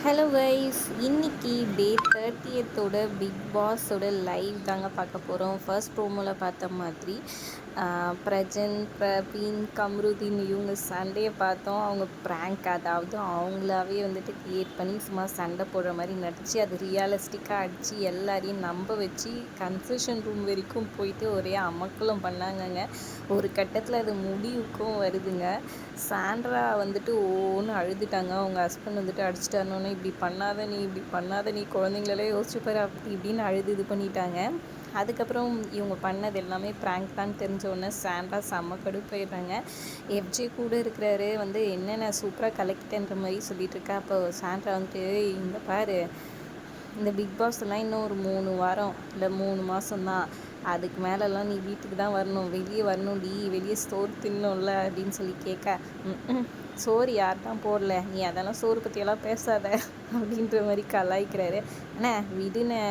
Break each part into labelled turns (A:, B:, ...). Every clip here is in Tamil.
A: ஹலோ கைஸ், இன்னைக்கு டே 30த்தோட பிக் பாஸோட லைவ் தாங்க பார்க்க போகிறோம். ஃபர்ஸ்ட் ப்ரோமோவில் பார்த்த மாதிரி பிரஜன், பிரவீன், கம்ருதீன் இவங்க சண்டையை பார்த்தோம். அவங்க ப்ராங்க், அதாவது அவங்களாவே வந்துட்டு க்ரியேட் பண்ணி சும்மா சண்டை போடுற மாதிரி நடித்து அது ரியலிஸ்டிக்காக அடித்து எல்லாரையும் நம்ப வச்சு கன்ஃபெஷன் ரூம் வரைக்கும் போயிட்டு ஒரே அமக்கலம் பண்ணாங்கங்க. ஒரு கட்டத்தில் அது முடிவுக்கும் வருதுங்க. சாண்ட்ரா வந்துட்டு ஓன்னு அழுதுட்டாங்க. அவங்க ஹஸ்பண்ட் வந்துட்டு அடிச்சிட்டாருன்னு, இப்படி பண்ணாத நீ, இப்படி பண்ணாத நீ, குழந்தைங்களெல்லாம் யோசிச்சுப்பாரு, அப்படி இப்படின்னு அழுது இது பண்ணிட்டாங்க. அதுக்கப்புறம் இவங்க பண்ணது எல்லாமே ப்ராங்க் தான் தெரிஞ்ச உடனே சாண்ட்ரா செம்ம கடுப்பாயிடுறாங்க. எஃப்ஜே கூட இருக்கிறாரு, வந்து என்னென்ன சூப்பராக கலக்கிட்டேன்ற மாதிரி சொல்லிட்டு இருக்கா. அப்போ சாண்ட்ரா வந்துட்டு, இந்த பாரு, இந்த பிக் பாஸ்லாம் இன்னும் ஒரு 3 வாரம் இல்லை 3 மாதம்தான், அதுக்கு மேலெல்லாம் நீ வீட்டுக்கு தான் வரணும், வெளியே வரணும்டி, வெளியே சோறு தின்னணும்ல அப்படின்னு சொல்லி கேட்க, சோறு யார் தான் போடல, நீ அதெல்லாம் சோறு பற்றியெல்லாம் பேசாத அப்படின்ற மாதிரி கலாய்க்கிறாரு. அண்ணே விடுண்ணே,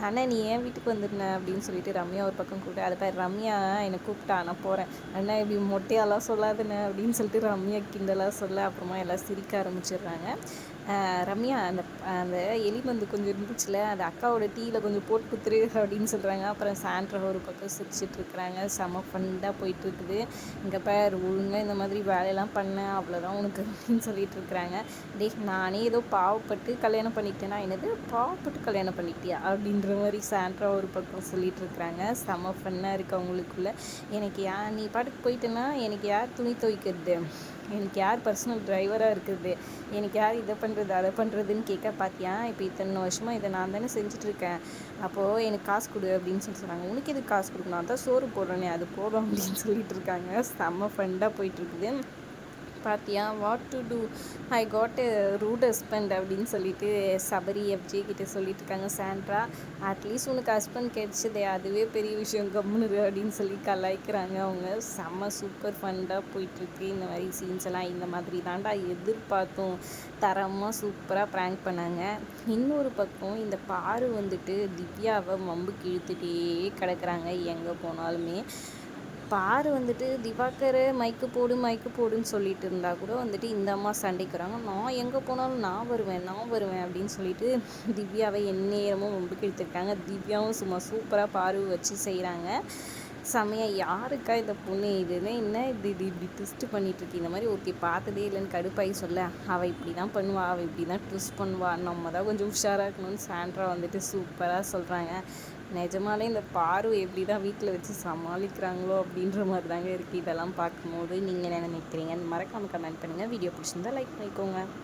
A: அண்ணா நீ ஏன் வீட்டுக்கு வந்துருண்ண அப்படின்னு சொல்லிட்டு ரம்யா ஒரு பக்கம் கூப்பிட்டு, அதை பாரு ரம்யா என்னை கூப்பிட்டா, நான் போகிறேன் அண்ணா, இப்படி மொட்டையாலாம் சொல்லாதுண்ணே அப்படின்னு சொல்லிட்டு ரம்யா கிண்டலாக சொல்ல, அப்புறமா எல்லாம் சிரிக்க ஆரம்பிச்சிடுறாங்க. ரம்யா, அந்த அந்த எலிமந்து கொஞ்சம் இருந்துச்சுல, அது அக்காவோட டீயில் கொஞ்சம் போட்டு குத்துரு அப்படின்னு சொல்கிறாங்க. அப்புறம் சாண்ட்ரா ஒரு பக்கம் சிரிச்சிட்ருக்குறாங்க. செம ஃபண்டாக போயிட்டுருக்குது. இங்கே பேர் ஒழுங்காக இந்த மாதிரி வேலையெல்லாம் பண்ணேன், அவ்வளோதான் உனக்கு அப்படின்னு சொல்லிட்டு இருக்கிறாங்க. நானே ஏதோ பாவப்பட்டு கல்யாணம் பண்ணிக்கிட்டேன்னா, என்னது பாவப்பட்டு கல்யாணம் பண்ணிக்கிட்டியா அப்படின்ற மாதிரி சாண்ட்ரா ஒரு பக்கம் சொல்லிட்டு இருக்கிறாங்க. செம ஃபன்னாக இருக்குது அவங்களுக்குள்ள. எனக்கு நீ பாட்டுக்கு போயிட்டேன்னா எனக்கு யார் துணி துவைக்கிறது, எனக்கு யார் பர்சனல் டிரைவராக இருக்குது, எனக்கு யார் இதை பண்ணுறது அதை பண்ணுறதுன்னு கேட்க, பார்த்தியா இப்போ இத்தனை வருஷமாக இதை நான் தானே செஞ்சிட்ருக்கேன், அப்போது எனக்கு காசு கொடு அப்படின்னு சொல்கிறாங்க. உனக்கு எதுக்கு காசு கொடுக்கணும், அதான் சோறு போடுறேனே அது போதும் அப்படின்னு சொல்லிட்டு இருக்காங்க. செம்ம ஃபண்டாக போயிட்டுருக்குது. பார்த்தியா, what to do, I got a rude husband அப்படின்னு சொல்லிட்டு சபரி எஃப்ஜே கிட்டே சொல்லிட்டு இருக்காங்க. சாண்ட்ரா, அட்லீஸ்ட் உனக்கு ஹஸ்பண்ட் கிடைச்சதே அதுவே பெரிய விஷயம், கம்முனு அப்படின்னு சொல்லி கலாய்க்கிறாங்க. அவங்க செம்ம சூப்பர் ஃபண்டாக போயிட்டுருக்கு. இந்த மாதிரி சீன்ஸ் எல்லாம் இந்த மாதிரி தாண்டா எதிர்பார்த்தோம். தரமாக சூப்பராக ப்ராங்க் பண்ணாங்க. இன்னொரு பக்கம் இந்த பாரு வந்துட்டு திவ்யாவை வம்புக்கு இழுத்துட்டே கிடக்குறாங்க. எங்கே போனாலுமே பாரு வந்துட்டு திவாகரை மைக்கு போடுன்னு சொல்லிட்டு இருந்தால் கூட வந்துட்டு இந்த அம்மா சண்டைக்கு வராங்க. நான் எங்கே போனாலும் நான் வருவேன் அப்படின்னு சொல்லிட்டு திவ்யாவை எந்நேரமும் வம்புக்கு எடுத்துருக்காங்க. திவ்யாவும் சும்மா சூப்பராக பாரு வச்சு செய்கிறாங்க. செமையாக யாருக்கா இந்த பொண்ணு, இதுன்னு என்ன இப்படி ட்விஸ்ட் பண்ணிகிட்ருக்கு, இந்த மாதிரி ஒருத்தி பார்த்ததே இல்லைன்னு கடுப்பாகி சொல்ல, அவள் இப்படி தான் பண்ணுவாள், அவள் இப்படி தான் ட்விஸ்ட் பண்ணுவாள், நம்ம தான் கொஞ்சம் உஷாராக இருக்கணும்னு சாண்ட்ரா வந்துட்டு சூப்பராக சொல்கிறாங்க. நிஜமாலே இந்த பாரு எப்படி தான் வீட்டில் வச்சு சமாளிக்கிறாங்களோ அப்படின்ற மாதிரி தாங்க இருக்குது. இதெல்லாம் பார்க்கும்போது நீங்கள் என்ன நினைக்கிறீங்க, மறக்காமல் கமெண்ட் பண்ணுங்கள். வீடியோ பிடிச்சிருந்தா லைக் பண்ணிக்கோங்க.